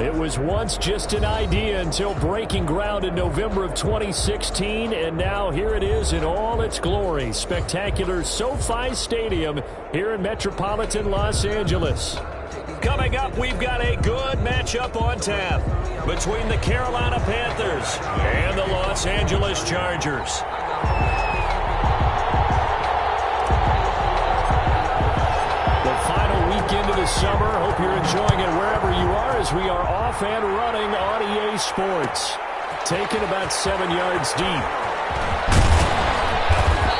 It was once just an idea until breaking ground in November of 2016, and now here it is in all its glory. Spectacular SoFi Stadium here in metropolitan Los Angeles. Coming up, we've got a good matchup on tap between the Carolina Panthers and the Los Angeles Chargers. Into the summer. Hope you're enjoying it wherever you are as we are off and running on EA Sports. Taken about 7 yards deep.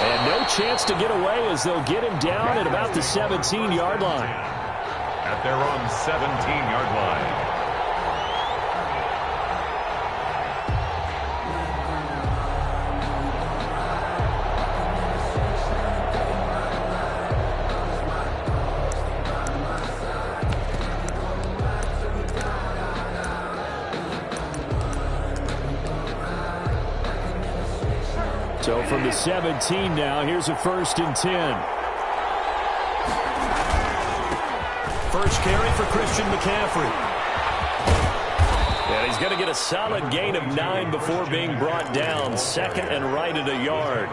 And no chance to get away as they'll get him down at about the 17-yard line. At their own 17-yard line. So from the 17 now, here's a 1st and 10. First carry for Christian McCaffrey. And he's going to get a solid gain of 9 before being brought down. 2nd and right at a yard.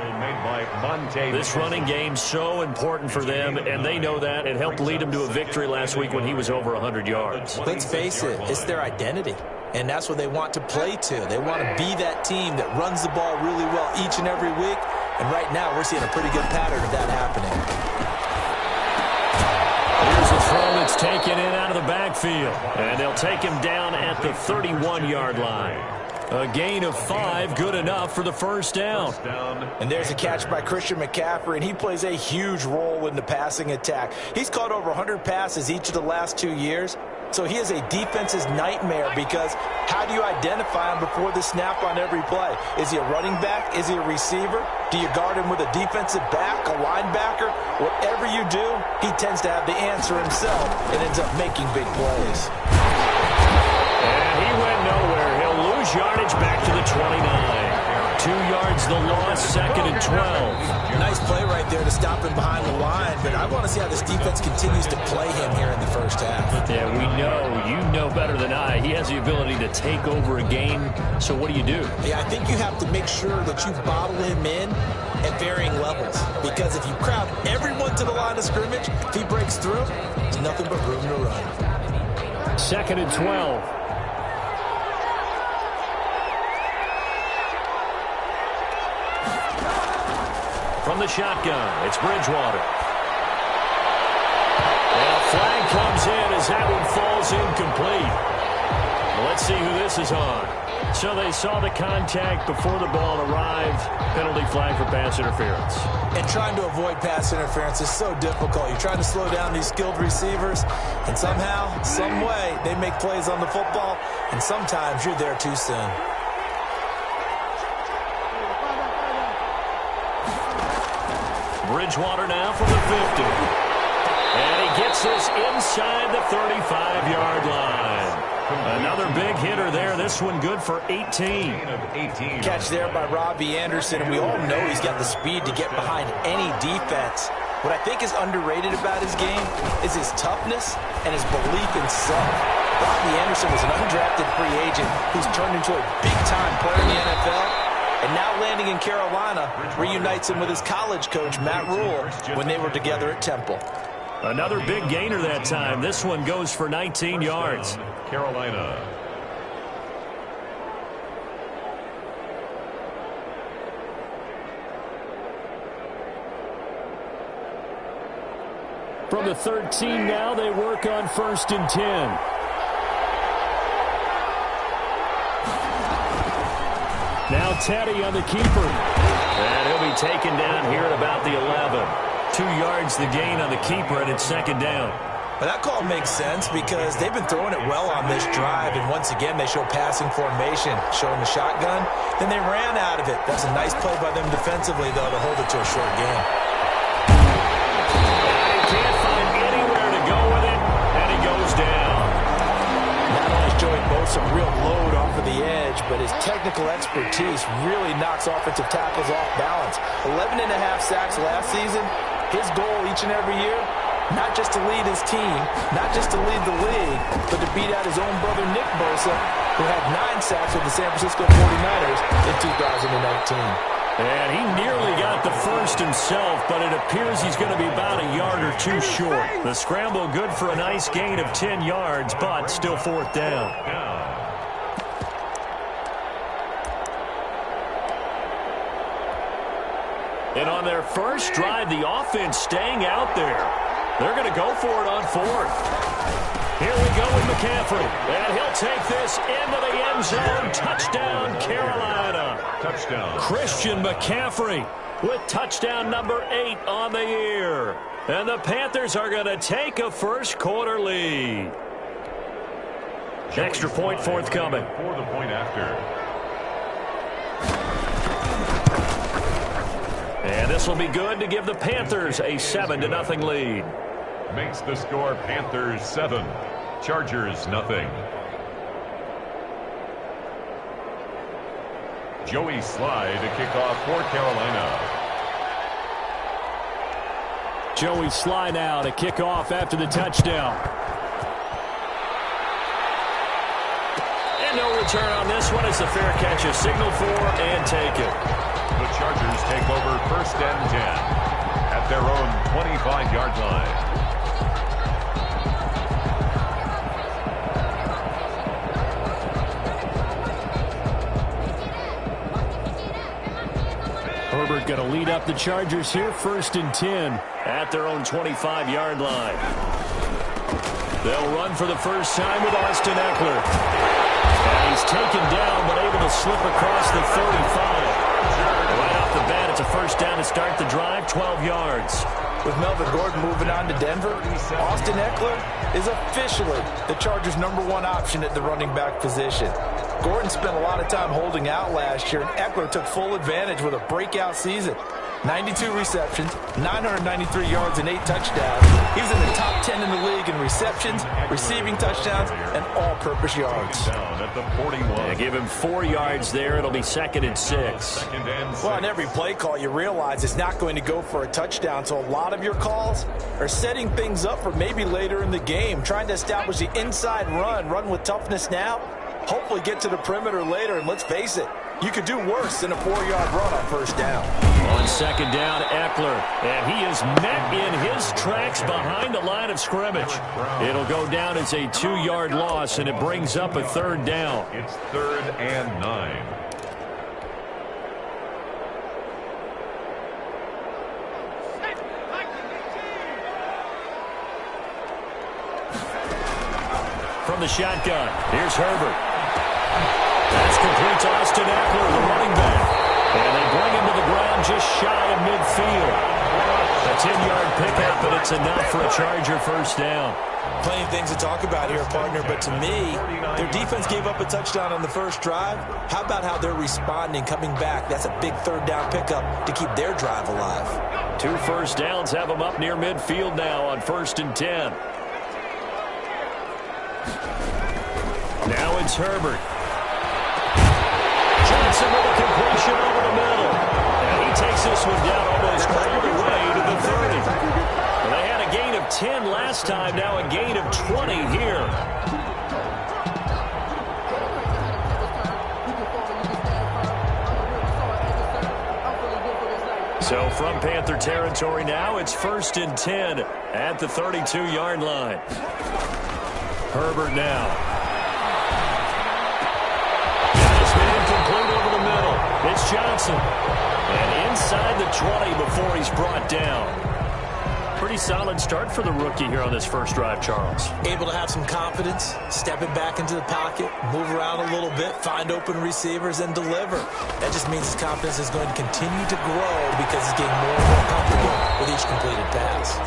This running game so important for them, and they know that. It helped lead them to a victory last week when he was over 100 yards. Let's face it, it's their identity. And that's what they want to play to. They want to be that team that runs the ball really well each and every week. And right now, we're seeing a pretty good pattern of that happening. Here's a throw that's taken in out of the backfield. And they'll take him down at the 31-yard line. A gain of 5, good enough for the 1st down. And there's a catch by Christian McCaffrey, and he plays a huge role in the passing attack. He's caught over 100 passes each of the last 2 years. So he is a defense's nightmare because how do you identify him before the snap on every play? Is he a running back? Is he a receiver? Do you guard him with a defensive back, a linebacker? Whatever you do, he tends to have the answer himself and ends up making big plays. And he went nowhere. He'll lose yardage back to the 29. 2 yards the loss, 2nd and 12. Nice play right there to stop him behind the line, but I want to see how this defense continues to play him here in the 1st half. Yeah, we know. You know better than I. He has the ability to take over a game, so what do you do? Yeah, I think you have to make sure that you bottle him in at varying levels, because if you crowd everyone to the line of scrimmage, if he breaks through, there's nothing but room to run. 2nd and 12. From the shotgun, it's Bridgewater. And a flag comes in as that one falls incomplete. Well, let's see who this is on. So they saw the contact before the ball arrived. Penalty flag for pass interference. And trying to avoid pass interference is so difficult. You're trying to slow down these skilled receivers, and somehow, some way, they make plays on the football, and sometimes you're there too soon. Bridgewater now from the 50. And he gets this inside the 35-yard line. Another big hitter there. This one good for 18. Catch there by Robbie Anderson, and we all know he's got the speed to get behind any defense. What I think is underrated about his game is his toughness and his belief in self. Robbie Anderson was an undrafted free agent who's turned into a big-time player in the NFL. And now landing in Carolina reunites him with his college coach, Matt Rule, when they were together at Temple. Another big gainer that time. This one goes for 19 yards. Carolina. From the 13 now, they work on 1st and 10. Now Teddy on the keeper. And he'll be taken down here at about the 11. 2 yards the gain on the keeper, and it's 2nd down. But that call makes sense because they've been throwing it well on this drive, and once again they show passing formation, showing the shotgun. Then they ran out of it. That's a nice play by them defensively, though, to hold it to a short gain. And he can't find anywhere to go with it, and he goes down. Not only has Joey Bosa real load off of the edge, but his technical expertise really knocks offensive tackles off balance. 11.5 sacks last season. His goal each and every year not just to lead his team, not just to lead the league, but to beat out his own brother Nick Bosa, who had 9 sacks with the San Francisco 49ers in 2019. And he nearly got the first himself, but it appears he's going to be about a yard or two short. The scramble good for a nice gain of 10 yards, but still 4th down. And on their first drive, the offense staying out there. They're going to go for it on 4th. Here we go with McCaffrey. And he'll take this into the end zone. Touchdown, Carolina. Touchdown. Christian McCaffrey with touchdown number 8 on the year. And the Panthers are going to take a first-quarter lead. Extra point forthcoming. For the point after. And this will be good to give the Panthers a 7-0 lead. Makes the score Panthers 7, Chargers nothing. Joey Slye to kick off for Carolina. Joey Slye now to kick off after the touchdown. And no return on this one. It's a fair catch, a signal for, and take it. The Chargers take over 1st and 10 at their own 25-yard line. Herbert going to lead up the Chargers here, 1st and 10 at their own 25-yard line. They'll run for the first time with Austin Eckler. And he's taken down but able to slip across the 35. Right off the bat, it's a first down to start the drive, 12 yards. With Melvin Gordon moving on to Denver, Austin Eckler is officially the Chargers' #1 option at the running back position. Gordon spent a lot of time holding out last year, and Eckler took full advantage with a breakout season. 92 receptions, 993 yards, and 8 touchdowns. He was in the top 10 in the league in receptions, receiving touchdowns, and all-purpose yards. Down at the 41. Yeah, give him 4 yards there. It'll be 2nd and 6. Well, on every play call, you realize it's not going to go for a touchdown, so a lot of your calls are setting things up for maybe later in the game, trying to establish the inside run with toughness now, hopefully get to the perimeter later, and let's face it, you could do worse than a 4-yard run on first down. On 2nd down, Eckler, and he is met in his tracks behind the line of scrimmage. It'll go down as a 2-yard loss, and it brings up a 3rd down. It's 3rd and 9. From the shotgun, here's Herbert. That's complete to Austin Eckler, the running back. And they bring him to the ground just shy of midfield. A 10-yard pickup, but it's enough for a Charger first down. Plenty of things to talk about here, partner, but to me, their defense gave up a touchdown on the first drive. How about how they're responding, coming back? That's a big 3rd down pickup to keep their drive alive. 2 first downs have them up near midfield now on 1st and 10. Now it's Herbert. Johnson with a completion over the middle. And he takes this one down almost all the way to the 30. And they had a gain of 10 last time, now a gain of 20 here. So from Panther territory now, it's 1st and 10 at the 32-yard line. Herbert now. Complete over the middle. It's Johnson. And inside the 20 before he's brought down. Pretty solid start for the rookie here on this first drive, Charles. Able to have some confidence, stepping back into the pocket, move around a little bit, find open receivers, and deliver. That just means his confidence is going to continue to grow because he's getting more and more comfortable with each completed pass.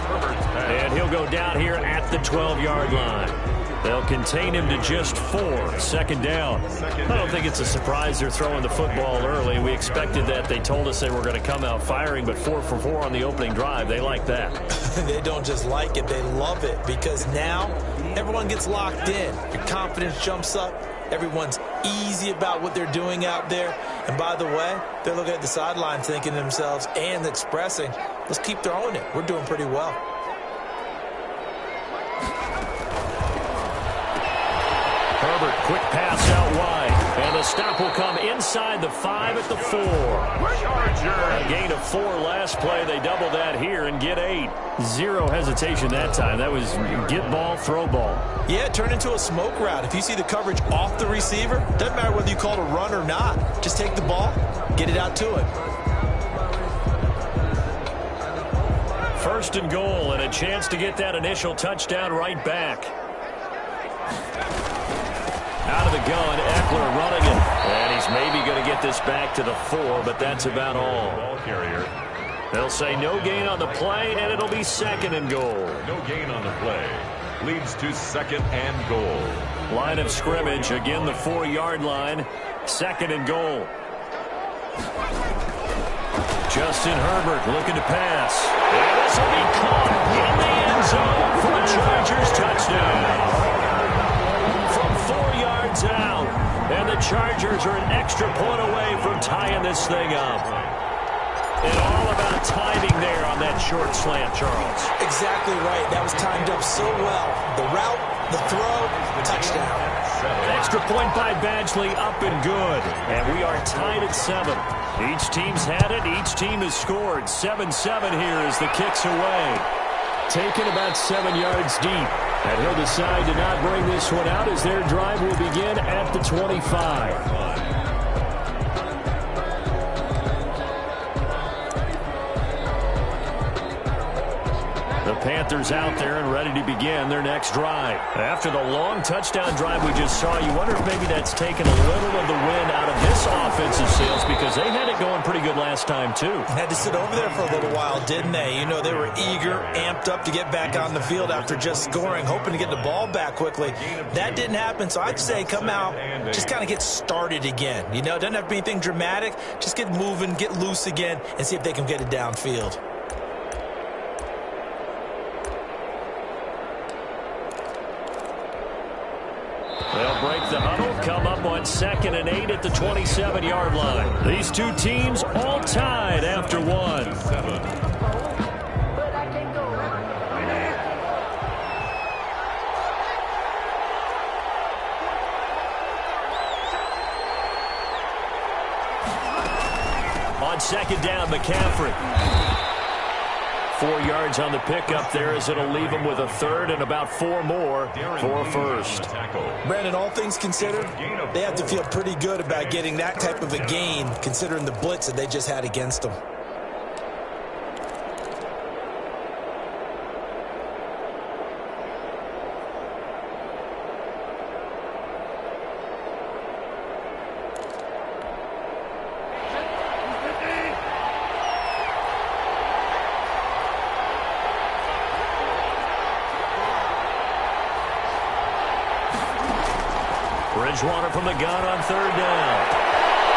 And he'll go down here at the 12-yard line. They'll contain him to just 4. 2nd down. I don't think it's a surprise they're throwing the football early. We expected that. They told us they were going to come out firing, but 4 for 4 on the opening drive. They like that. They don't just like it. They love it because now everyone gets locked in. Your confidence jumps up. Everyone's easy about what they're doing out there. And by the way, they're looking at the sideline thinking to themselves and expressing, let's keep throwing it. We're doing pretty well. Quick pass out wide. And the stop will come inside the 5 at the 4. A gain of 4 last play. They double that here and get 8. Zero hesitation that time. That was get ball, throw ball. Yeah, it turned into a smoke route. If you see the coverage off the receiver, doesn't matter whether you call it a run or not. Just take the ball, get it out to him. First and goal, and a chance to get that initial touchdown right back. Out of the gun, Eckler running it. And he's maybe going to get this back to the 4, but that's about all. Ball carrier. They'll say no gain on the play, and it'll be second and goal. No gain on the play. Leads to second and goal. Line of scrimmage, again the 4-yard line. Second and goal. Justin Herbert looking to pass. And this will be caught in the end zone for a Chargers touchdown. From 4 yards out. And the Chargers are an extra point away from tying this thing up. And all about timing there on that short slant, Charles. Exactly right. That was timed up so well. The route, the throw, touchdown. Extra point by Badgley, up and good. And we are tied at 7. Each team's had it. Each team has scored. 7-7 here as the kick's away. Taken about 7 yards deep. And he'll decide to not bring this one out as their drive will begin at the 25. The Panthers out there and ready to begin their next drive. After the long touchdown drive we just saw, you wonder if maybe that's taken a little of the wind out of this offensive sails because they had it going pretty good last time too. Had to sit over there for a little while, didn't they? You know, they were eager, amped up to get back on the field after just scoring, hoping to get the ball back quickly. That didn't happen, so I'd say come out, just kind of get started again. You know, it doesn't have to be anything dramatic. Just get moving, get loose again, and see if they can get it downfield. They'll break the huddle, come up on 2nd and 8 at the 27-yard line. These two teams all tied after 1. On 2nd down, McCaffrey. 4 yards on the pickup there as it'll leave them with a 3rd and about 4 more for first. Brandon, all things considered, they have to feel pretty good about getting that type of a gain considering the blitz that they just had against them. Bridgewater from the gun on 3rd down.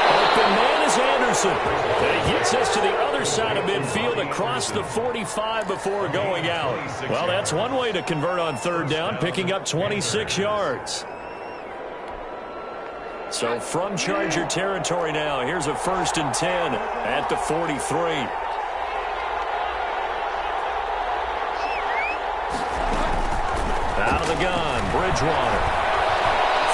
Open man is Anderson. And he gets us to the other side of midfield across the 45 before going out. Well, that's one way to convert on 3rd down, picking up 26 yards. So from Charger territory now, here's a 1st and 10 at the 43. Out of the gun, Bridgewater.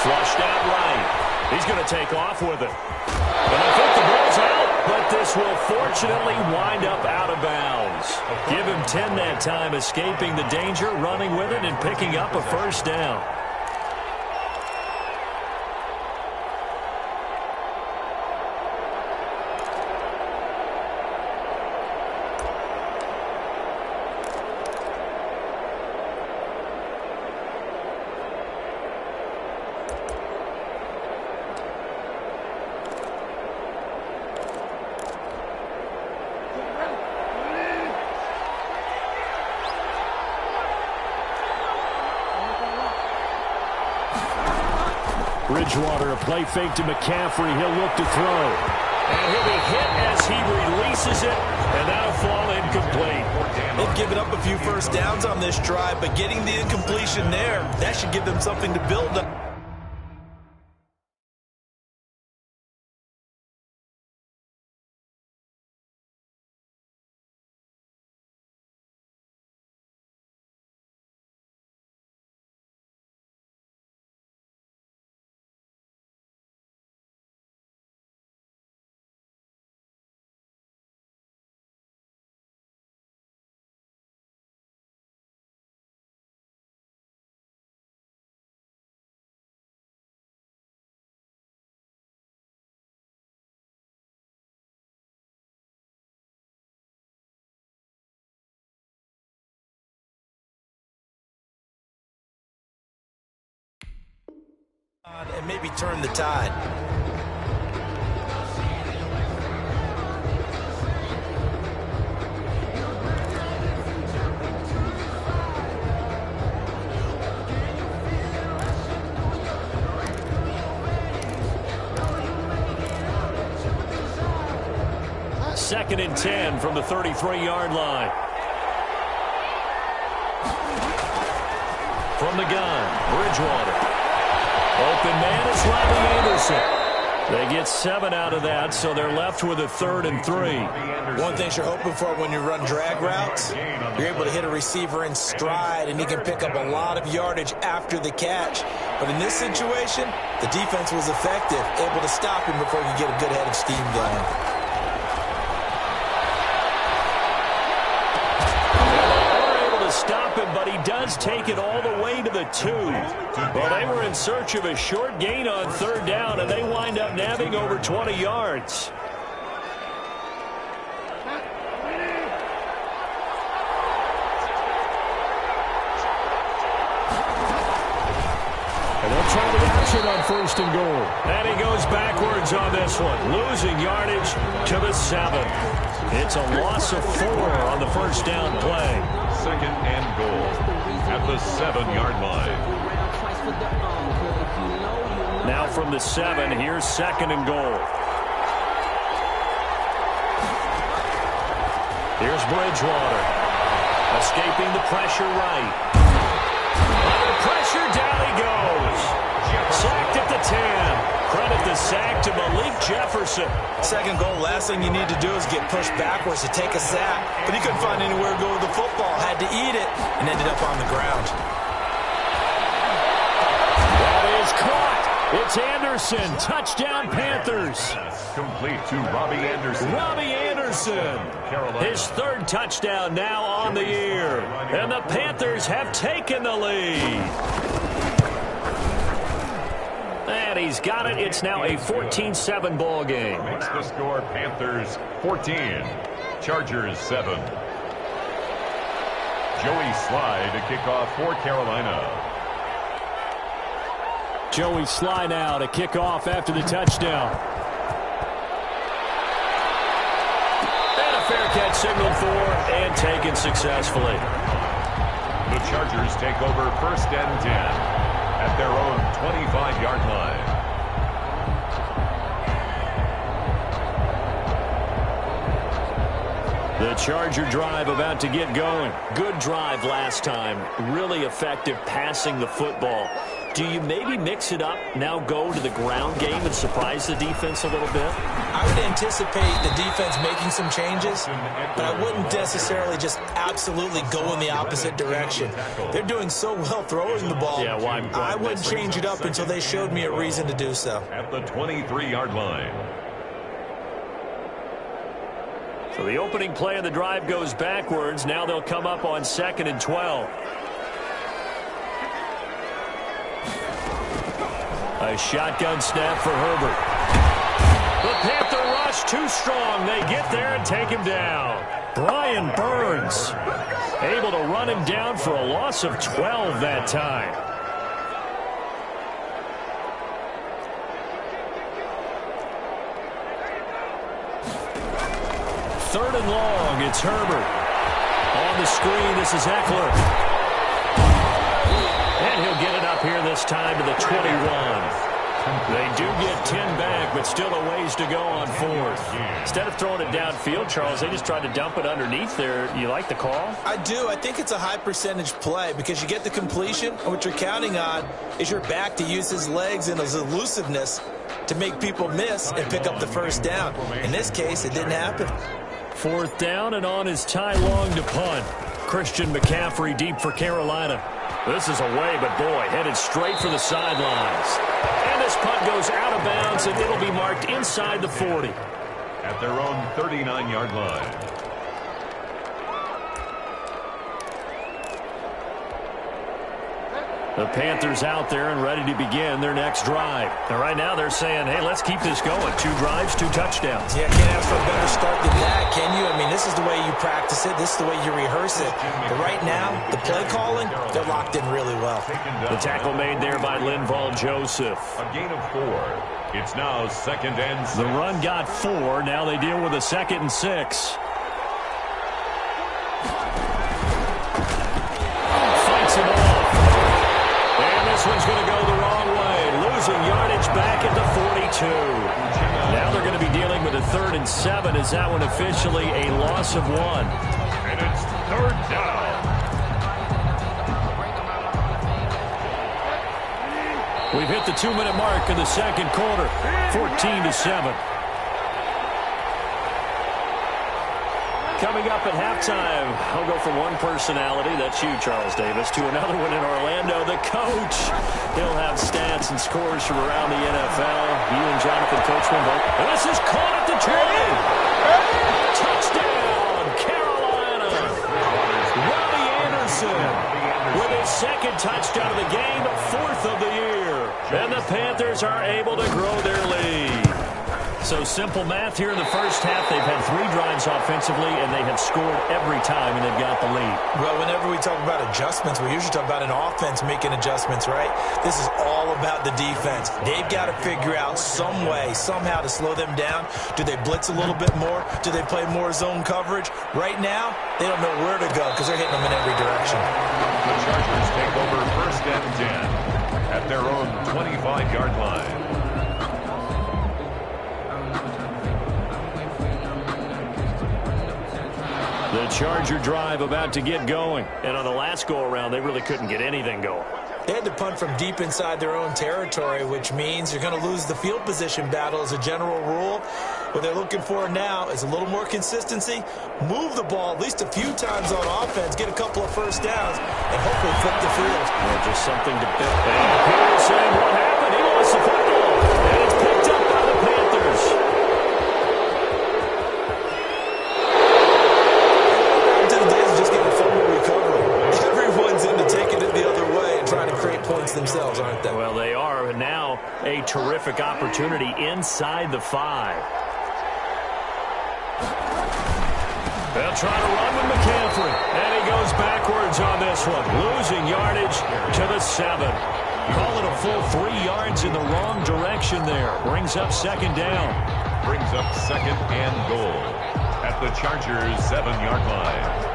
Flushed out right. He's going to take off with it. And I think the ball's out, but this will fortunately wind up out of bounds. Give him 10 that time, escaping the danger, running with it, and picking up a 1st down. Bridgewater, a play fake to McCaffrey. He'll look to throw. And he'll be hit as he releases it, and that'll fall incomplete. They've given up a few 1st downs on this drive, but getting the incompletion there, that should give them something to build on. And maybe turn the tide. Second and 10 from the 33-yard line. From the gun, Bridgewater. Open man is Robbie Anderson. They get 7 out of that, so they're left with a 3rd and 3. One thing you're hoping for when you run drag routes, you're able to hit a receiver in stride, and he can pick up a lot of yardage after the catch. But in this situation, the defense was effective, able to stop him before he could get a good head of steam going. Stop him, but he does take it all the way to the 2. Well, they were in search of a short gain on 3rd down, and they wind up nabbing over 20 yards. And they'll try the option on 1st and goal. And he goes backwards on this one, losing yardage to the 7. It's a loss of 4 on the 1st down play. 2nd and goal at the 7-yard line. Now from the 7, here's 2nd and goal. Here's Bridgewater. Escaping the pressure right. Under pressure, down he goes. Sacked at the 10. Credit the sack to Malik Jefferson. 2nd goal, last thing you need to do is get pushed backwards to take a sack. But he couldn't find anywhere to go with the football. Had to eat it and ended up on the ground. That is caught. It's Anderson. Touchdown, Panthers. Complete to Robbie Anderson. Robbie Anderson. His 3rd touchdown now on the year. And the Panthers have taken the lead. And he's got it. It's now a 14-7 ball game. Makes the score Panthers 14, Chargers 7. Joey Sly to kick off for Carolina. Joey Sly now to kick off after the touchdown. And a fair catch signaled for and taken successfully. The Chargers take over 1st and 10. At their own 25-yard line. The Charger drive about to get going. Good drive last time. Really effective passing the football. Do you maybe mix it up, now go to the ground game and surprise the defense a little bit? I would anticipate the defense making some changes, but I wouldn't necessarily just absolutely go in the opposite direction. They're doing so well throwing the ball. Yeah, well, I wouldn't change it up until they showed me a reason to do so. At the 23-yard line. So the opening play of the drive goes backwards. Now they'll come up on 2nd and 12. A shotgun snap for Herbert. The Panther rush too strong. They get there and take him down. Brian Burns able to run him down for a loss of 12 that time. Third and long. It's Herbert. On the screen, this is Eckler. And he'll get it up here this time to the 21. They do get 10 back, but still a ways to go on 4th. Instead of throwing it downfield, Charles, they just tried to dump it underneath there. You like the call? I do. I think it's a high percentage play because you get the completion, and what you're counting on is your back to use his legs and his elusiveness to make people miss and pick up the 1st down. In this case, it didn't happen. 4th down, and on is Ty Long to punt. Christian McCaffrey deep for Carolina. This is away, but boy, headed straight for the sidelines. And this punt goes out of bounds, and it'll be marked inside the 40. At their own 39-yard line. The Panthers out there and ready to begin their next drive. And right now they're saying, hey, let's keep this going. 2 drives, 2 touchdowns. Yeah, can't ask for a better start than that, can you? I mean, this is the way you practice it. This is the way you rehearse it. But right now, the play calling, they're locked in really well. The tackle made there by Linval Joseph. A gain of 4. It's now 2nd and 6. The run got 4. Now they deal with a 2nd and 6. Fights it off. And this one's going to go the wrong way. Losing yardage back at the 42. Now they're going to be dealing with a 3rd and 7. Is that one officially a loss of 1? And it's 3rd down. We've hit the 2-minute mark in the 2nd quarter. 14-7. Coming up at halftime, I'll go from one personality, that's you, Charles Davis, to another one in Orlando, the coach. He'll have stats and scores from around the NFL. You and Jonathan Coachman both. And this is caught at the 20. Touchdown, Carolina. Robbie Anderson with his 2nd touchdown of the game, a 4th of the year. And the Panthers are able to grow their lead. So simple math here in the first half. They've had 3 drives offensively, and they have scored every time, and they've got the lead. Well, whenever we talk about adjustments, we usually talk about an offense making adjustments, right? This is all about the defense. They've got to figure out some way, somehow to slow them down. Do they blitz a little bit more? Do they play more zone coverage? Right now, they don't know where to go because they're hitting them in every direction. The Chargers take over 1st and 10 at their own 25-yard line. The Charger drive about to get going. And on the last go-around, they really couldn't get anything going. They had to punt from deep inside their own territory, which means you're going to lose the field position battle as a general rule. What they're looking for now is a little more consistency, move the ball at least a few times on offense, get a couple of first downs, and hopefully flip the field. Well, just something to build. And Peterson, what happened? He lost the football, and it's picked up by the Panthers. Themselves, aren't they? Well, they are. And now a terrific opportunity inside the 5. They'll try to run with McCaffrey. And he goes backwards on this one. Losing yardage to the 7. Call it a full 3 yards in the wrong direction there. Brings up 2nd down. Brings up 2nd and goal at the Chargers' 7-yard line.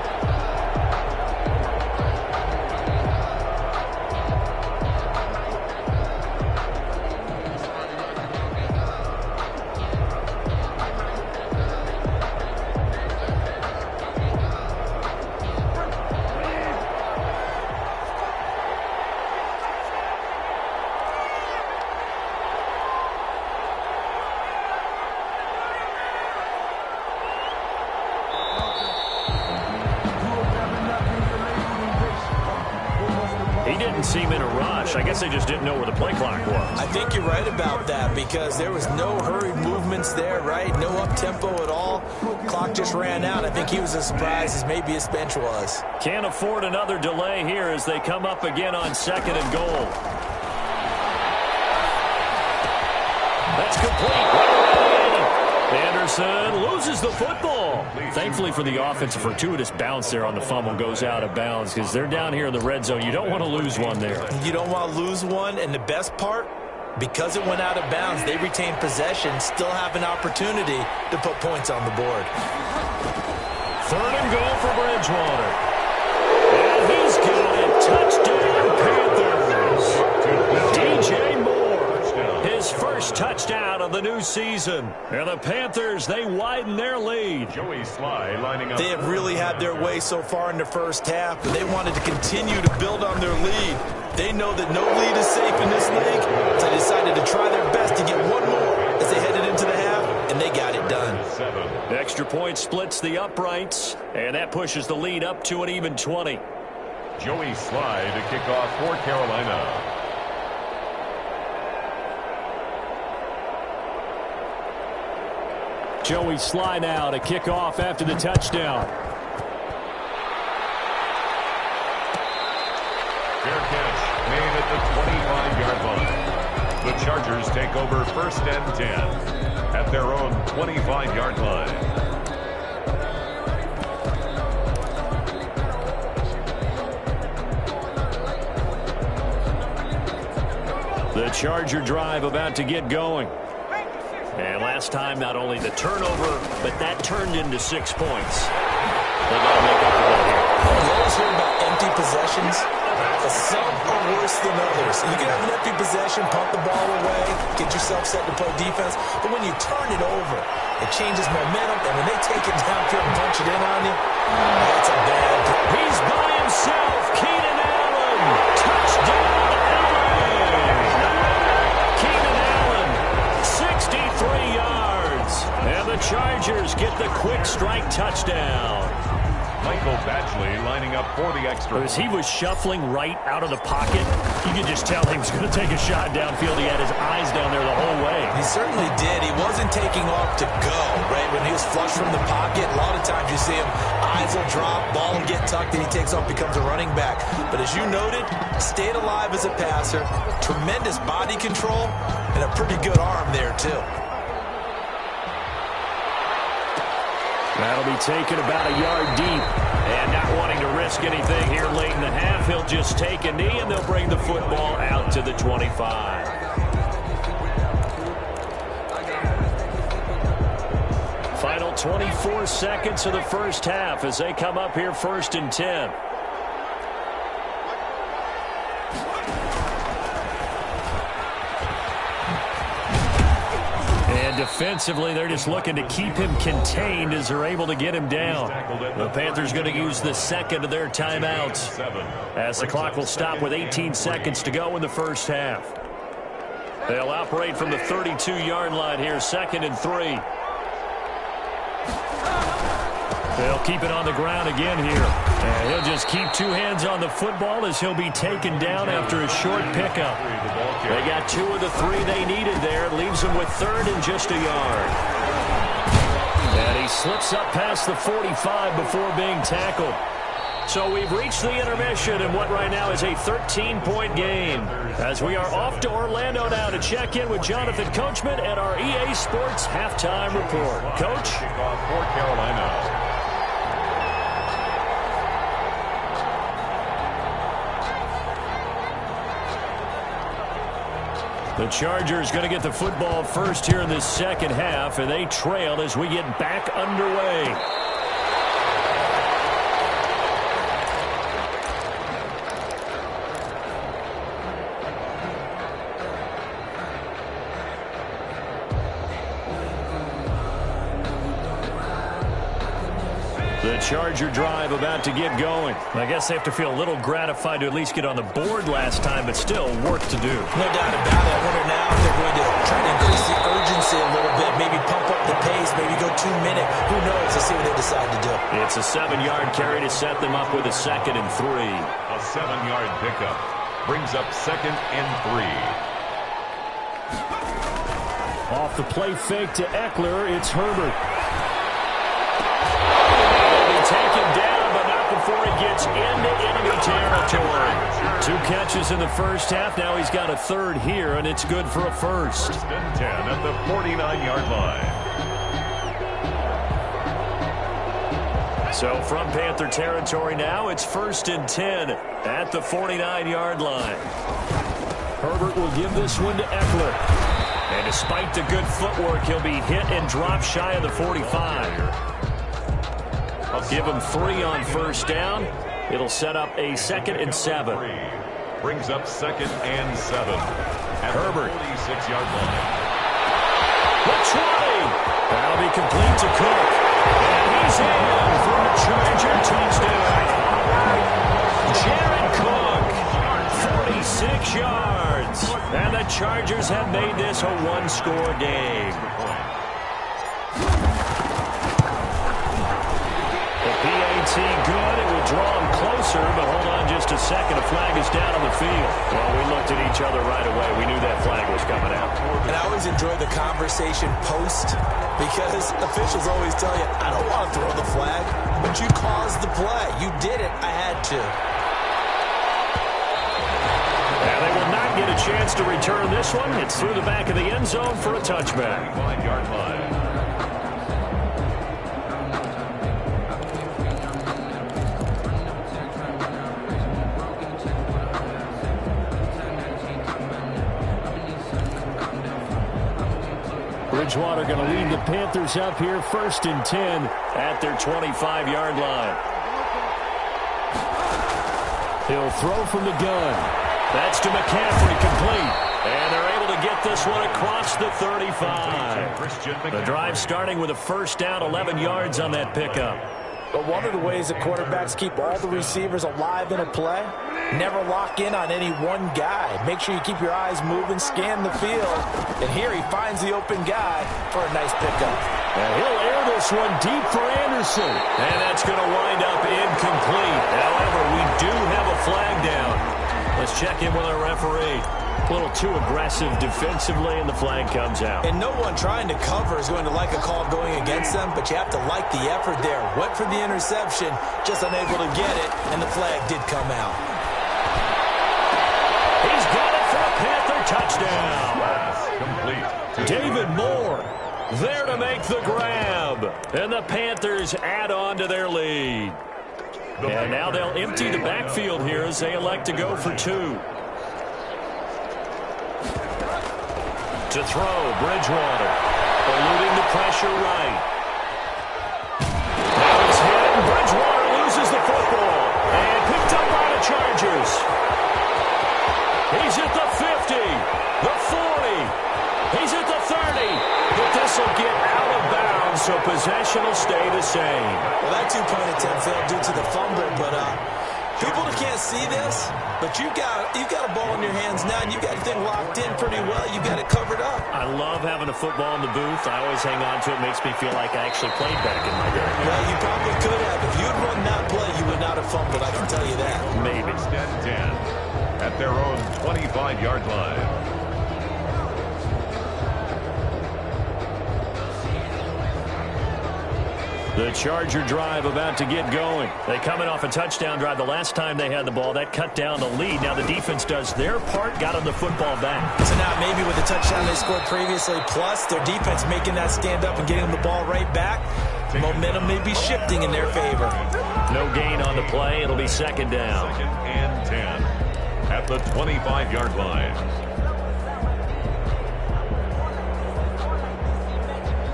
Seem in a rush. I guess they just didn't know where the play clock was. I think you're right about that because there was no hurried movements there, right? No up-tempo at all. Clock just ran out. I think he was as surprised as maybe his bench was. Can't afford another delay here as they come up again on 2nd and goal. That's complete. Anderson loses the football. Thankfully for the offense, a fortuitous bounce there on the fumble goes out of bounds because they're down here in the red zone. You don't want to lose one there. You don't want to lose one, and the best part, because it went out of bounds, they retain possession, still have an opportunity to put points on the board. 3rd and goal for Bridgewater. And he's got it. Touchdown, Panthers. DJ Moore. His first touchdown of the new season. And the Panthers, they widen their lead. Joey Sly lining up. They have really had their way so far in the first half, but they wanted to continue to build on their lead. They know that no lead is safe in this league, so they decided to try their best to get one more as they headed into the half, and they got it done. Extra point splits the uprights, and that pushes the lead up to an even 20. Joey Sly to kick off for Carolina. Joey Sly now to kick off after the touchdown. Fair catch made at the 25-yard line. The Chargers take over 1st and 10 at their own 25-yard line. Charger drive about to get going. And last time, not only the turnover, but that turned into 6 points. They got to make up for that here. You always hear about empty possessions. Some are worse than others. You can have an empty possession, pump the ball away, get yourself set to play defense. But when you turn it over, it changes momentum. And when they take it downfield and punch it in on you, that's a bad thing. He's by himself. Keenan Allen. Touchdown, LA. Keenan Allen, 63 yards. And the Chargers get the quick strike touchdown. Michael Badgley lining up for the extra. As he was shuffling right out of the pocket, you could just tell he was going to take a shot downfield. He had his eyes down there the whole way. He certainly did. He wasn't taking off to go, right? When he was flush from the pocket, a lot of times you see him, eyes will drop, ball will get tucked, and he takes off, becomes a running back. But as you noted, stayed alive as a passer, tremendous body control, and a pretty good arm there, too. That'll be taken about a yard deep. And not wanting to risk anything here late in the half, he'll just take a knee, and they'll bring the football out to the 25. Final 24 seconds of the first half as they come up here 1st and 10. Defensively, they're just looking to keep him contained as they're able to get him down. The Panthers going to use the second of their timeouts as the clock will stop with 18 seconds to go in the first half. They'll operate from the 32-yard line here, 2nd and 3. They'll keep it on the ground again here. And he'll just keep 2 hands on the football as he'll be taken down after a short pickup. They got 2 of the 3 they needed there. It leaves them with 3rd and just a yard. And he slips up past the 45 before being tackled. So we've reached the intermission in what right now is a 13-point game. As we are off to Orlando now to check in with Jonathan Coachman at our EA Sports Halftime Report. Coach? Kickoff for Carolina. The Chargers going to get the football first here in this second half, and they trail as we get back underway. The Charger drive about to get going. I guess they have to feel a little gratified to at least get on the board last time, but still work to do. No doubt about it. I wonder now if they're going to try to increase the urgency a little bit, maybe pump up the pace, maybe go 2-minute. Who knows? Let's see what they decide to do. It's a 7-yard carry to set them up with a 2nd and 3. A 7-yard pickup brings up 2nd and 3. Off the play fake to Eckler, it's Herbert. Taken down, but not before he gets into enemy territory. 2 catches in the first half. Now he's got a 3rd here, and it's good for a 1st. 1st and 10 at the 49-yard line. So from Panther territory now, it's 1st and 10 at the 49-yard line. Herbert will give this one to Eckler. And despite the good footwork, he'll be hit and dropped shy of the 45. I'll give him 3 on 1st down. It'll set up a 2nd and 7. Brings up 2nd and 7 at Herbert. the 46-yard line. The 20. That'll be complete to Cook. And he's in for a Charger touchdown. Jared Cook, 46 yards. And the Chargers have made this a 1-score game. PAT good. It will draw him closer, but hold on just a second. A flag is down on the field. Well, we looked at each other right away. We knew that flag was coming out. And I always enjoy the conversation post because officials always tell you, I don't want to throw the flag, but you caused the play. You did it. I had to. And they will not get a chance to return this one. It's through the back of the end zone for a touchback. 5-yard line. Bridgewater going to lead the Panthers up here, 1st and 10 at their 25-yard line. He'll throw from the gun. That's to McCaffrey, complete. And they're able to get this one across the 35. The drive starting with a 1st down, 11 yards on that pickup. But one of the ways that quarterbacks keep all the receivers alive in a play, never lock in on any one guy. Make sure you keep your eyes moving, scan the field. And here he finds the open guy for a nice pickup. And he'll air this one deep for Anderson. And that's going to wind up incomplete. However, we do have a flag down. Let's check in with our referee. A little too aggressive defensively, and the flag comes out. And no one trying to cover is going to like a call going against them, but you have to like the effort there. Went for the interception, just unable to get it, and the flag did come out. He's got it for a Panther touchdown. Complete. David Moore there to make the grab. And the Panthers add on to their lead. And now they'll empty the backfield here as they elect to go for 2. To throw, Bridgewater, eluding the pressure right. Now he's hit, and Bridgewater loses the football. And picked up by the Chargers. He's at the 50, the 40. He's at the 30. But this will get out of bounds, so possession will stay the same. Well, that two-point attempt failed due to the fumble, but people can't see this, but you've got a ball in your hands now, and you've got the thing locked in pretty well. You've got it covered up. I love having a football in the booth. I always hang on to it. It makes me feel like I actually played back in my day. Well, you probably could have. If you had run that play, you would not have fumbled, I can tell you that. Maybe. 10 at their own 25-yard line. The Charger drive about to get going. They coming off a touchdown drive the last time they had the ball. That cut down the lead. Now the defense does their part, got them the football back. So now maybe with the touchdown they scored previously, plus their defense making that stand up and getting the ball right back, momentum may be shifting in their favor. No gain on the play. It'll be 2nd down. 2nd and 10 at the 25-yard line.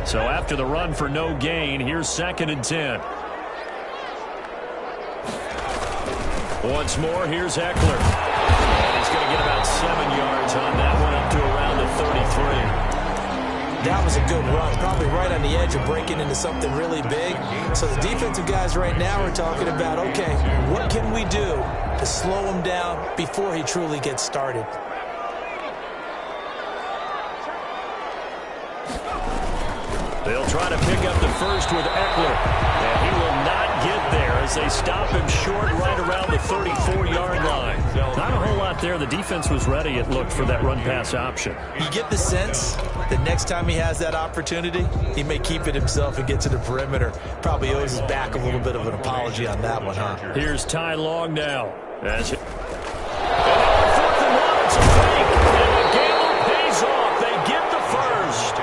So after the run for no gain, here's 2nd and 10. Once more, here's Eckler. And he's going to get about 7 yards on that one, up to around the 33. That was a good run, probably right on the edge of breaking into something really big. So the defensive guys right now are talking about, okay, what can we do to slow him down before he truly gets started? They'll try to pick up the first with Eckler. And he will not get there as they stop him short right around the 34-yard line. Not a whole lot there. The defense was ready, it looked, for that run-pass option. You get the sense that next time he has that opportunity, he may keep it himself and get to the perimeter. Probably owes his back a little bit of an apology on that one, huh? Here's Ty Long now. That's it. And now on 4th and 1, it's a fake. And the gamble pays off. They get the first.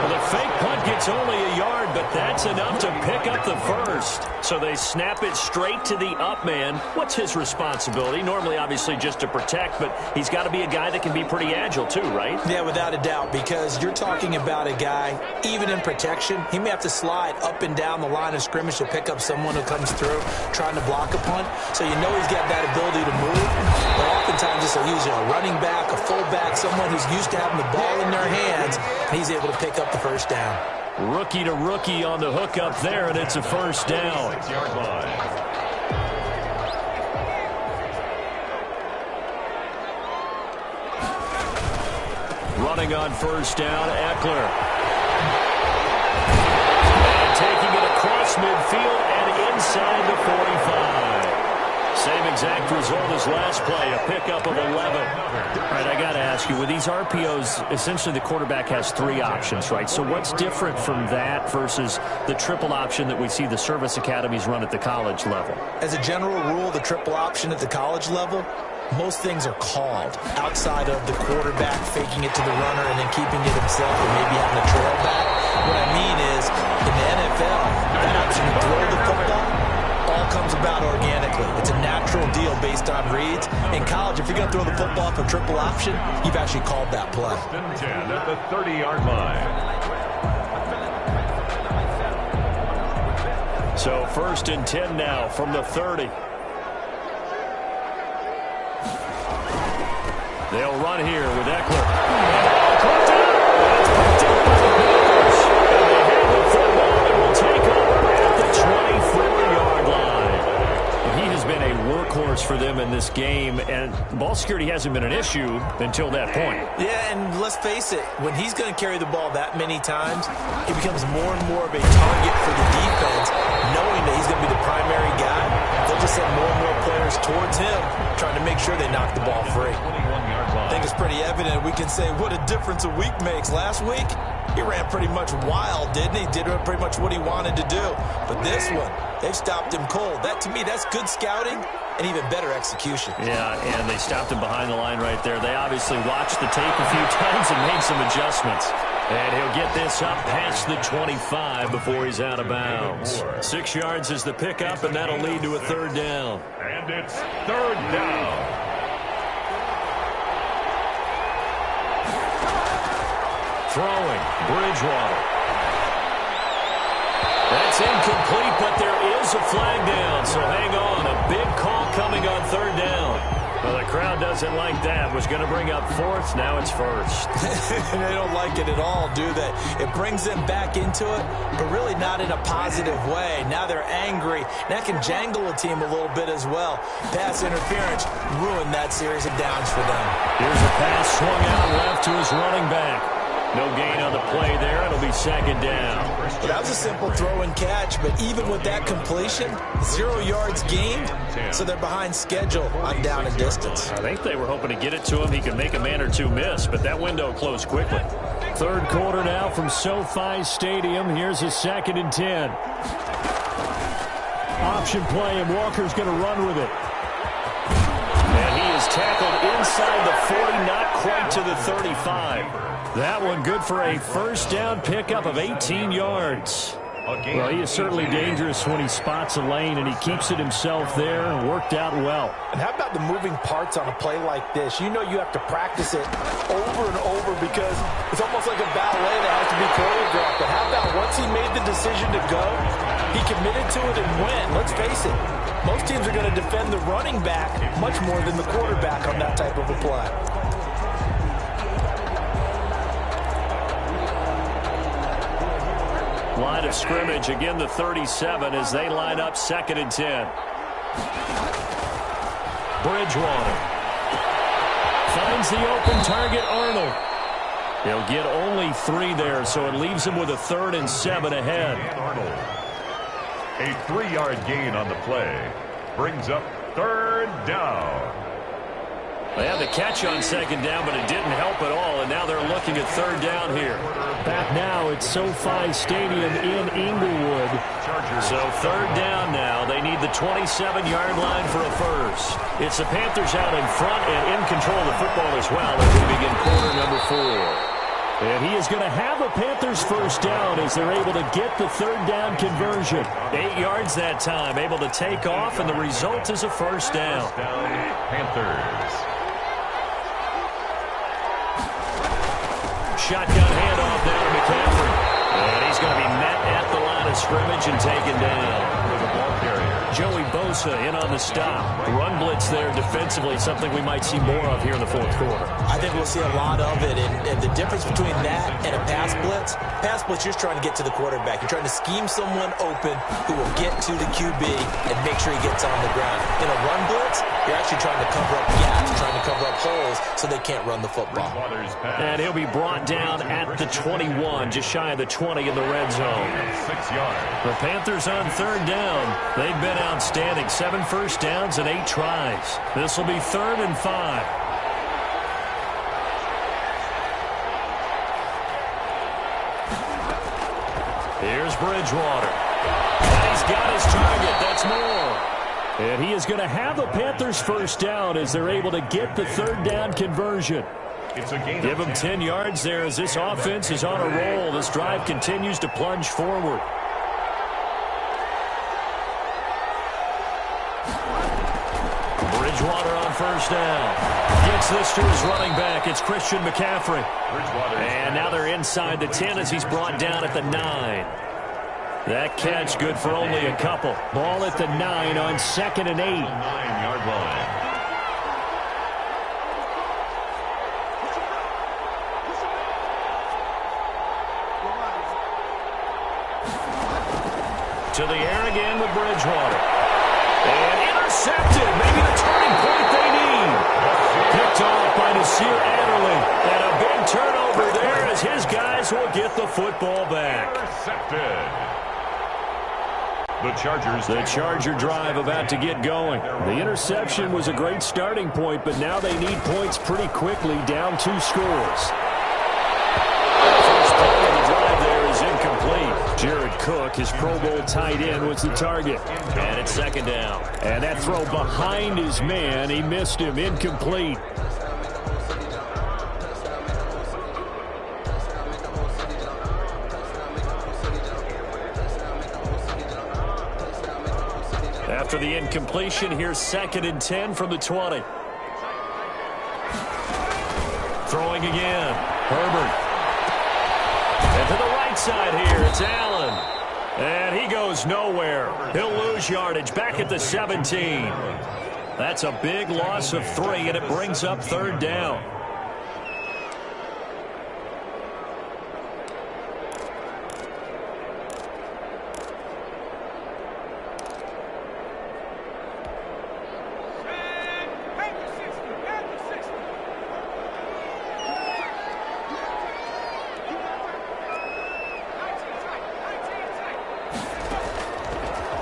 The fake punt gets only a yard, but that's enough to pick up the first. So they snap it straight to the up man. What's his responsibility? Normally, obviously, just to protect, but he's got to be a guy that can be pretty agile too, right? Yeah, without a doubt, because you're talking about a guy, even in protection, he may have to slide up and down the line of scrimmage to pick up someone who comes through trying to block a punt. So you know he's got that ability to move. But oftentimes, this will use a running back, a fullback, someone who's used to having the ball in their hands, and he's able to pick up the first down. Rookie to rookie on the hook up there, and it's a first down. 6-yard line. Running on first down, Eckler. And taking it across midfield and inside the 45. Same exact result as last play, a pickup of 11. All right, I got to ask you, with these RPOs, essentially the quarterback has 3 options, right? So what's different from that versus the triple option that we see the service academies run at the college level? As a general rule, the triple option at the college level, most things are called outside of the quarterback faking it to the runner and then keeping it himself and maybe having a trail back. What I mean is, in the NFL, that option to throw the football all comes about organically. It's a natural deal based on reads. In college, if you're going to throw the football for triple option, you've actually called that play. 10 at the 30-yard line. So 1st and 10 now from the 30. They'll run here with Eckler. Caught down. And they have the football and will take over at the 24-yard line. He has been a workhorse for them in this game, and ball security hasn't been an issue until that point. Yeah, and let's face it, when he's going to carry the ball that many times, he becomes more and more of a target for the defense, knowing that he's going to be the primary guy. They'll just send more and more players towards him, trying to make sure they knock the ball free. I think it's pretty evident. We can say what a difference a week makes. Last week, he ran pretty much wild, didn't he? Did pretty much what he wanted to do. But this one, they've stopped him cold. That, to me, that's good scouting and even better execution. Yeah, and they stopped him behind the line right there. They obviously watched the tape a few times and made some adjustments. And he'll get this up past the 25 before he's out of bounds. 6 yards is the pickup, and that'll lead to a 3rd down. And it's 3rd down. Throwing, Bridgewater. That's incomplete, but there is a flag down, so hang on. A big call coming on 3rd down. Well, the crowd doesn't like that. Was going to bring up 4th, now it's 1st. They don't like it at all, do they? It brings them back into it, but really not in a positive way. Now they're angry. That can jangle a team a little bit as well. Pass interference ruined that series of downs for them. Here's a pass swung out left to his running back. No gain on the play there. It'll be 2nd down. Well, that was a simple throw and catch, but even with that completion, 0 yards gained, so they're behind schedule on down and distance. I think they were hoping to get it to him. He could make a man or two miss, but that window closed quickly. 3rd quarter now from SoFi Stadium. Here's a 2nd and 10. Option play, and Walker's going to run with it. And he is tackled inside the 40, not quite to the 35. That one good for a 1st down pickup of 18 yards. Well, he is certainly dangerous when he spots a lane, and he keeps it himself there and worked out well. And how about the moving parts on a play like this? You know you have to practice it over and over because it's almost like a ballet that has to be choreographed. But how about once he made the decision to go, he committed to it and went. Let's face it, most teams are going to defend the running back much more than the quarterback on that type of a play. Line of scrimmage, again the 37 as they line up 2nd and 10. Bridgewater finds the open target, Arnold. He'll get only 3 there, so it leaves him with a 3rd and 7 ahead. Arnold. A 3-yard gain on the play brings up 3rd down. They had the catch on 2nd down, but it didn't help at all, and now they're looking at 3rd down here. Back now at SoFi Stadium in Inglewood. So 3rd down now. They need the 27-yard line for a 1st. It's the Panthers out in front and in control of the football as well as we begin quarter number 4. And he is going to have a Panthers 1st down as they're able to get the 3rd down conversion. 8 yards that time, able to take off, and the result is a 1st down. Panthers. Shotgun handoff now to McCaffrey. And he's going to be met at the line of scrimmage and taken down. For the ball carrier. Joey Bosa in on the stop. Run blitz there defensively, something we might see more of here in the 4th quarter. I think we'll see a lot of it, and the difference between that and a pass blitz, you're just trying to get to the quarterback. You're trying to scheme someone open who will get to the QB and make sure he gets on the ground. In a run blitz, you're actually trying to cover up gaps, trying to cover up holes so they can't run the football. And he'll be brought down at the 21, just shy of the 20 in the red zone. 6 yards. The Panthers on 3rd down. They've been outstanding. 7 first downs and 8 tries. This will be 3rd and 5. Here's Bridgewater. And he's got his target. That's more. And he is going to have a Panthers 1st down as they're able to get the 3rd down conversion. Give him 10 yards there as this offense is on a roll. This drive continues to plunge forward. Bridgewater on 1st down. Gets this to his running back. It's Christian McCaffrey. And now they're inside the 10 as he's brought down at the 9. That catch good for only a couple. Ball at the 9 on 2nd and 8. 9-yard line. To the air again with Bridgewater. And intercepted. Maybe the turning point they need. Picked off by Nasir Adderley. And a big turnover there as his guys will get the football back. Intercepted. The Charger drive about to get going. The interception was a great starting point, but now they need points pretty quickly, down 2 scores. First play of the drive there is incomplete. Jared Cook, his Pro Bowl tight end, was the target. And it's 2nd down. And that throw behind his man, he missed him, incomplete. After the incompletion, here's 2nd and 10 from the 20. Throwing again. Herbert. And to the right side here, it's Allen. And he goes nowhere. He'll lose yardage back at the 17. That's a big loss of 3, and it brings up 3rd down.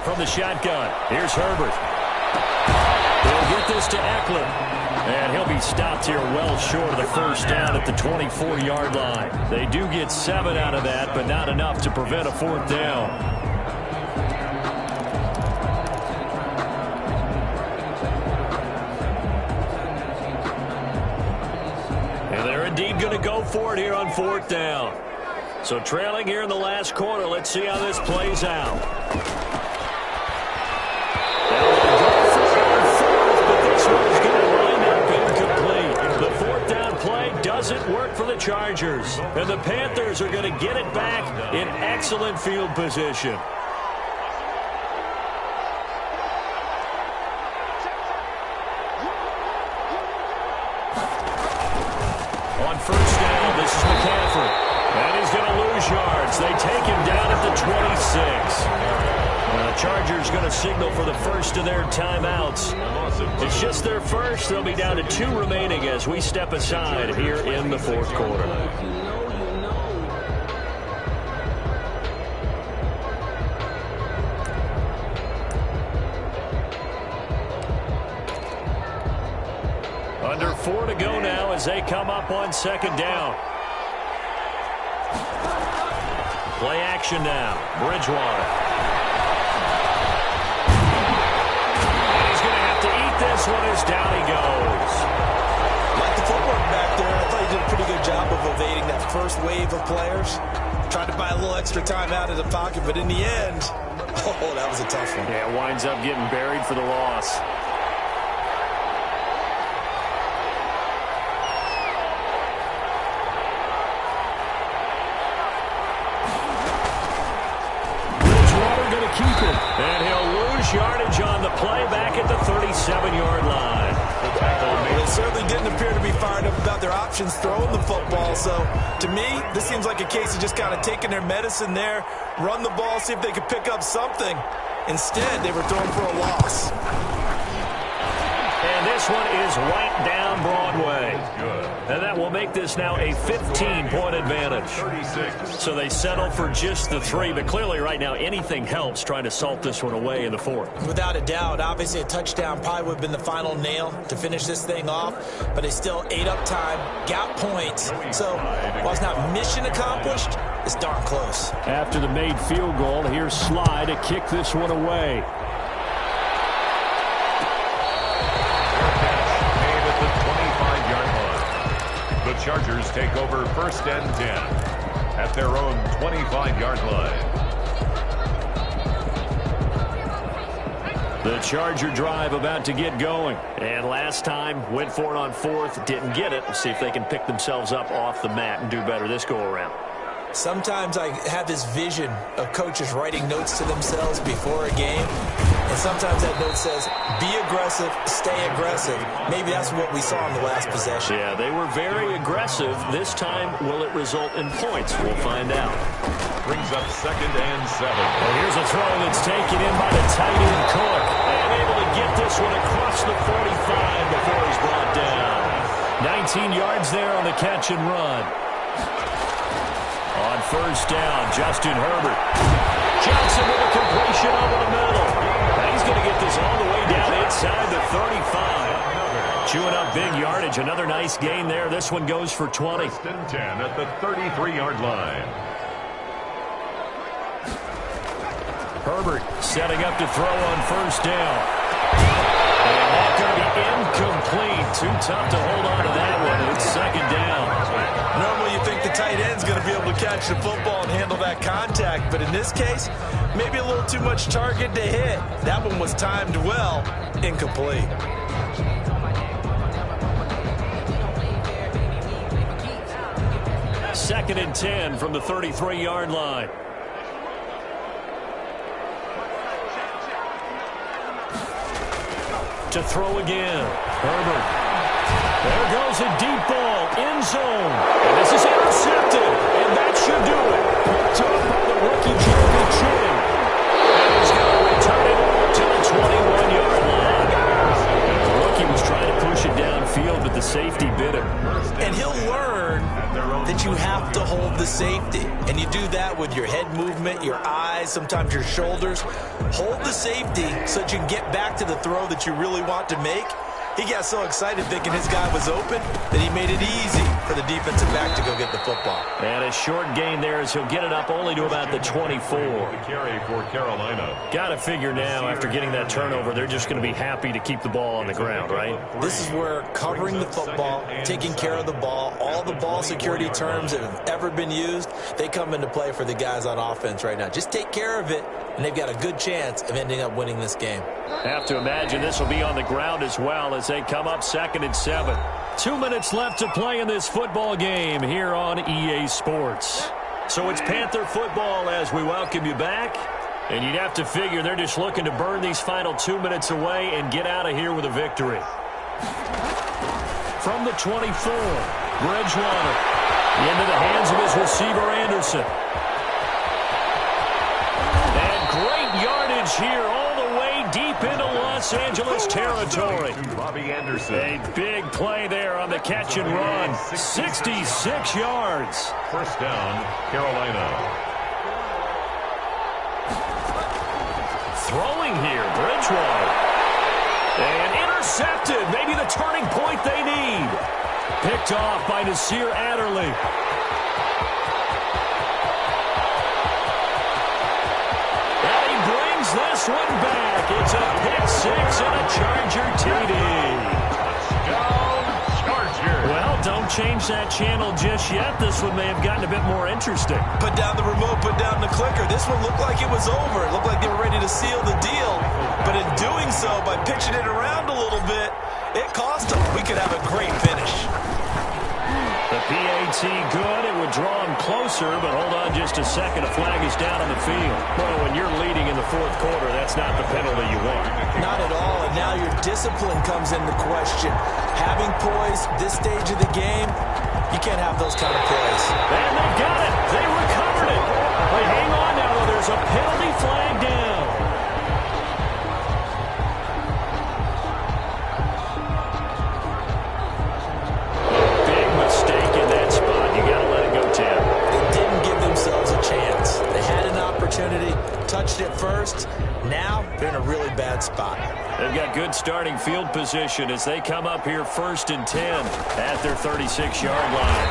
From the shotgun, here's Herbert. He'll get this to Eckler. And he'll be stopped here well short of the 1st down at the 24-yard line. They do get 7 out of that, but not enough to prevent a 4th down. And they're indeed going to go for it here on 4th down. So trailing here in the last quarter, let's see how this plays out. Doesn't work for the Chargers. And the Panthers are going to get it back in excellent field position. On 1st down, this is McCaffrey. And he's going to lose yards. They take him down at the 26. The Chargers going to signal for the first of their timeouts. It's just their first. They'll be down to 2 remaining as we step aside here in the 4th quarter. Under 4 to go now as they come up on 2nd down. Play action now. Bridgewater. This one is down he goes. Like the footwork back there, I thought he did a pretty good job of evading that first wave of players. Tried to buy a little extra time out of the pocket, but in the end, oh, that was a tough one. Yeah, winds up getting buried for the loss. Bridgewater going to keep it, and he'll lose yardage on the play back at the 37-yard line. They certainly didn't appear to be fired up about their options throwing the football. So, to me, this seems like a case of just kind of taking their medicine there, run the ball, see if they could pick up something. Instead, they were throwing for a loss. And this one is right down Broadway. And that will make this now a 15-point advantage. So they settle for just the 3, but clearly right now anything helps trying to salt this one away in the 4th. Without a doubt, obviously a touchdown probably would have been the final nail to finish this thing off, but they still ate up time, got points. So while it's not mission accomplished, it's darn close. After the made field goal, here's Sly to kick this one away. The Chargers take over 1st and 10 at their own 25-yard line. The Charger drive about to get going. And last time, went for it on 4th, didn't get it. We'll see if they can pick themselves up off the mat and do better this go-around. Sometimes I have this vision of coaches writing notes to themselves before a game, and sometimes that note says, be aggressive, stay aggressive. Maybe that's what we saw in the last possession. Yeah, they were very aggressive. This time, will it result in points? We'll find out. Brings up 2nd and 7. Well, here's a throw that's taken in by the tight end, Cook. And able to get this one across the 45 before he's brought down. 19 yards there on the catch and run. On 1st down, Justin Herbert. Johnson with a completion over the middle. Now he's going to get this all the way down inside the 35. Chewing up big yardage. Another nice gain there. This one goes for 20. 1st and 10 at the 33-yard line. Herbert setting up to throw on 1st down. And that's going to be incomplete. Too tough to hold on to that one. It's 2nd down. Normally you think the tight end's going to be able to catch the football and handle that contact, but in this case, maybe a little too much target to hit. That one was timed well, incomplete. Second and 10 from the 33-yard line. To throw again. Herbert. There goes a deep ball. End zone. And this is intercepted. And that should do it. Picked up by the rookie Jeremy Chin. And he's going to return it to the 21-yard line. The rookie was trying to push it downfield, but the safety bit him. And he'll learn that you have to hold the safety. And you do that with your head movement, your eyes, sometimes your shoulders. Hold the safety so that you can get back to the throw that you really want to make. He got so excited thinking his guy was open that he made it easy for the defensive back to go get the football. And a short gain there as he'll get it up only to about the 24. The carry for Carolina. Got to figure now after getting that turnover, they're just going to be happy to keep the ball on the ground, right? This is where covering the football, taking care of the ball, all the ball security terms that have ever been used, they come into play for the guys on offense right now. Just take care of it, and they've got a good chance of ending up winning this game. Have to imagine this will be on the ground as well as they come up 2nd and 7. 2 minutes left to play in this football game here on EA Sports. So it's Panther football as we welcome you back. And you'd have to figure they're just looking to burn these final 2 minutes away and get out of here with a victory. From the 24, Bridgewater into the hands of his receiver, Anderson. And great yardage here all the way deep into Los Angeles territory. Bobby Anderson. A big play there on the catch and run. 66 yards. 1st down, Carolina. Throwing here, Bridgewater. And intercepted. Maybe the turning point they need. Picked off by Nasir Adderley. And he brings this one back. It's a pick 6 and a Charger TD. Touchdown, Charger. Well, don't change that channel just yet. This one may have gotten a bit more interesting. Put down the remote, put down the clicker. This one looked like it was over. It looked like they were ready to seal the deal. But in doing so, by pitching it around a little bit, it cost them. We could have a great finish. The PAT good. It would draw him closer, but hold on just a second. A flag is down on the field. Well, when you're leading in the 4th quarter, that's not the penalty you want. Not at all, and now your discipline comes into question. Having poise this stage of the game, you can't have those kind of plays. And they got it. They recovered it. But hang on now, though. There's a penalty flag down. Big mistake in that spot. You got to let it go, Tim. They didn't give themselves a chance. They had an opportunity, touched it first. Now they're in a really bad spot. They've got good starting field position as they come up here 1st and 10 at their 36-yard line.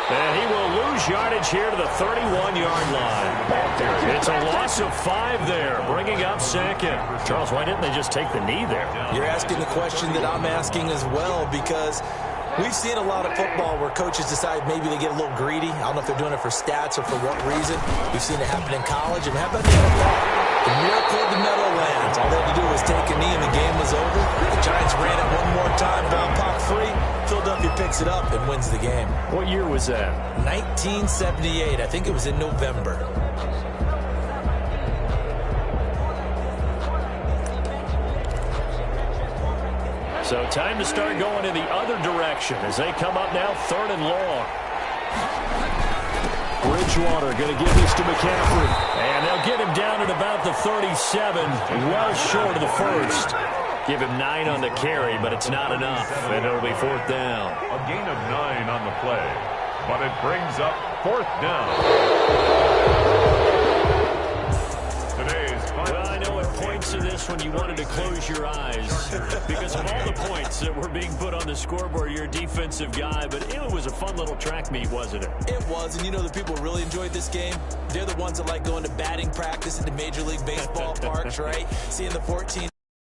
And he will lose yardage here to the 31-yard line. It's a loss of 5 there, bringing up 2nd. Charles, why didn't they just take the knee there? You're asking the question that I'm asking as well, because we've seen a lot of football where coaches decide maybe they get a little greedy. I don't know if they're doing it for stats or for what reason. We've seen it happen in college. And how about the NFL? The miracle of the Meadowlands. All they had to do was take a knee and the game was over. The Giants ran it one more time, ball pop free. Philadelphia picks picks it up and wins the game. What year was that? 1978. I think it was in November. So time to start going in the other direction as they come up now 3rd and long. Bridgewater going to give this to McCaffrey. And they'll get him down at about the 37, well short of the first. Give him 9 on the carry, but it's not enough, and it'll be 4th down. A gain of 9 on the play, but it brings up 4th down. Well, I know at points in this when you wanted to close your eyes because of all the points that were being put on the scoreboard. You're a defensive guy, but it was a fun little track meet, wasn't it? It was, and you know the people really enjoyed this game? They're the ones that like going to batting practice into Major League Baseball parks, right? Seeing the 14